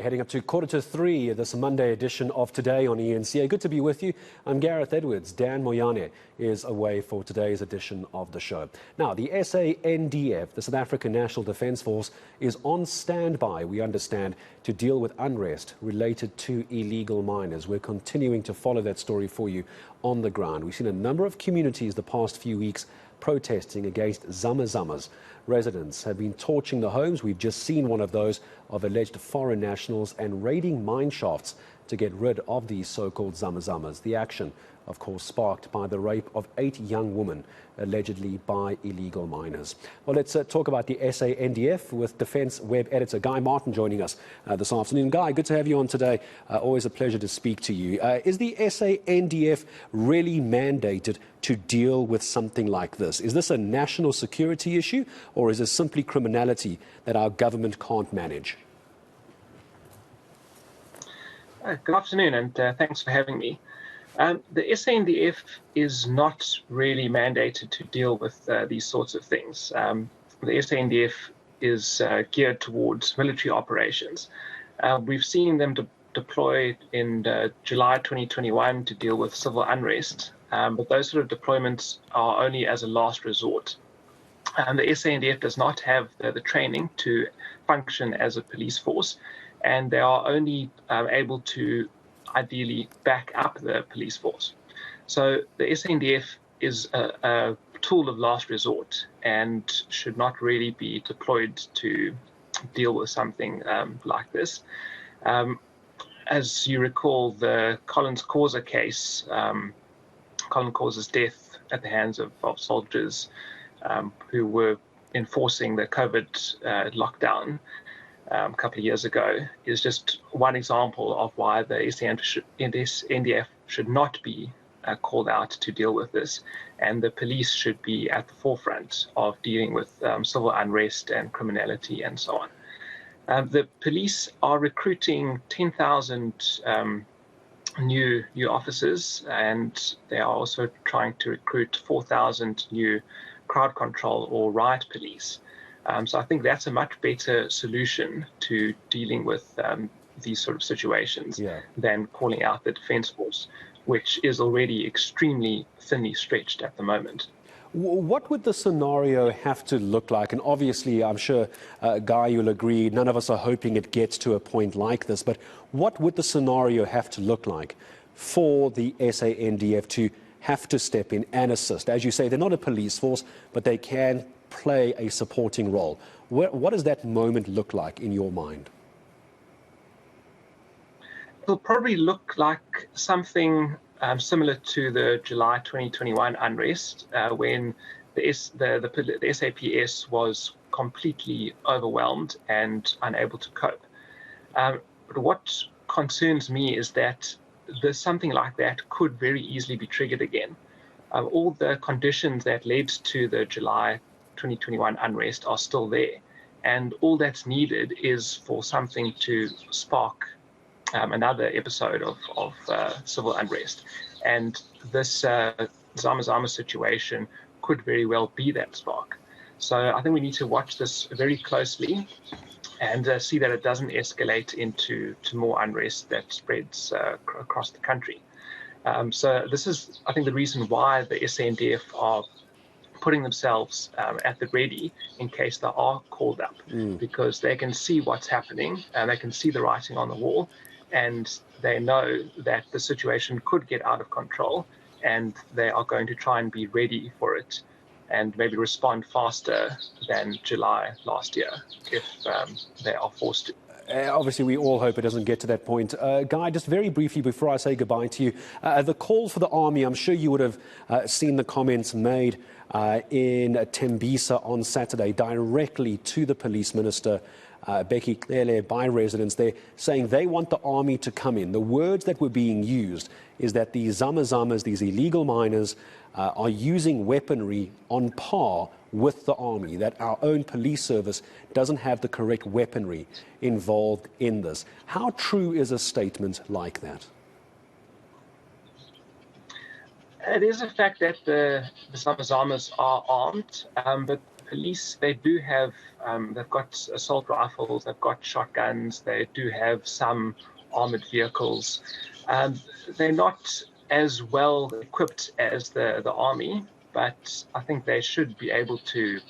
Heading up to 2:45, this Monday edition of Today on eNCA. Good to be with you. I'm Gareth Edwards. Dan Moyane is away for today's edition of the show. Now, the SANDF, the South African National Defence Force, is on standby, we understand, to deal with unrest related to illegal miners. We're continuing to follow that story for you on the ground. We've seen a number of communities the past few weeks protesting against zama-zamas. Residents have been torching the homes. We've just seen one of those of alleged foreign nationals and raiding mine shafts to get rid of these so-called zama-zamas. The action, of course, sparked by the rape of 8 young women, allegedly by illegal miners. Well, let's talk about the SANDF with Defence Web Editor Guy Martin joining us this afternoon. Guy, good to have you on today. Always a pleasure to speak to you. Is the SANDF really mandated to deal with something like this? Is this a national security issue, or is this simply criminality that our government can't manage? Good afternoon, and thanks for having me. The SANDF is not really mandated to deal with these sorts of things. The SANDF is geared towards military operations. We've seen them deployed in July 2021 to deal with civil unrest, but those sort of deployments are only as a last resort. The SANDF does not have the training to function as a police force, and they are only able to ideally back up the police force. So the SANDF is a tool of last resort and should not really be deployed to deal with something like this. As you recall, the Collins Causer case, Colin Causer's death at the hands of soldiers who were enforcing the COVID lockdown a couple of years ago, is just one example of why the SANDF should not be called out to deal with this, and the police should be at the forefront of dealing with civil unrest and criminality and so on. The police are recruiting 10,000 new officers, and they are also trying to recruit 4,000 new crowd control or riot police. So I think that's a much better solution to dealing with these sort of situations than calling out the Defence Force, which is already extremely thinly stretched at the moment. What would the scenario have to look like? And obviously, I'm sure, Guy, you'll agree, none of us are hoping it gets to a point like this, but what would the scenario have to look like for the SANDF to have to step in and assist? As you say, they're not a police force, but they can play a supporting role. What does that moment look like in your mind? It'll probably look like something similar to the July 2021 unrest, when the SAPS was completely overwhelmed and unable to cope. But what concerns me is that something like that could very easily be triggered again. All the conditions that led to the July 2021 unrest are still there, and all that's needed is for something to spark another episode of civil unrest, and this Zama-Zama situation could very well be that spark. So I think we need to watch this very closely and see that it doesn't escalate into more unrest that spreads across the country. So this is, I think, the reason why the SANDF are putting themselves at the ready in case they are called up, because they can see what's happening and they can see the writing on the wall, and they know that the situation could get out of control, and they are going to try and be ready for it and maybe respond faster than July last year if they are forced to. Obviously, we all hope it doesn't get to that point. Guy, just very briefly before I say goodbye to you, the call for the army, I'm sure you would have seen the comments made in Tembisa on Saturday directly to the police minister, Becky Clele, by residents there, saying they want the army to come in. The words that were being used is that these zama-zamas, these illegal miners, are using weaponry on par with the army, that our own police service doesn't have the correct weaponry involved in this. How true is a statement like that? It is a fact that the zama-zamas are armed, but police, they do have, they've got assault rifles, they've got shotguns, they do have some armored vehicles. They're not as well equipped as the army, but I think they should be able to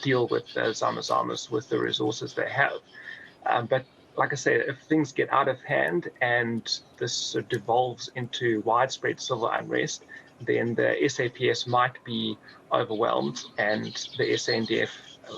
deal with the Zamazamas with the resources they have. But like I say, if things get out of hand and this sort of devolves into widespread civil unrest, then the SAPS might be overwhelmed and the SANDF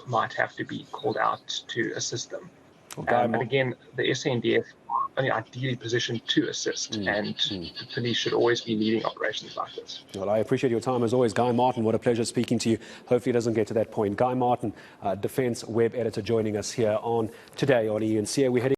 might have to be called out to assist them. But again, the SANDF are only ideally positioned to assist, and the police should always be leading operations like this. Well, I appreciate your time as always, Guy Martin. What a pleasure speaking to you. Hopefully it doesn't get to that point. Guy Martin, Defence Web Editor, joining us here on Today on eNCA. We're heading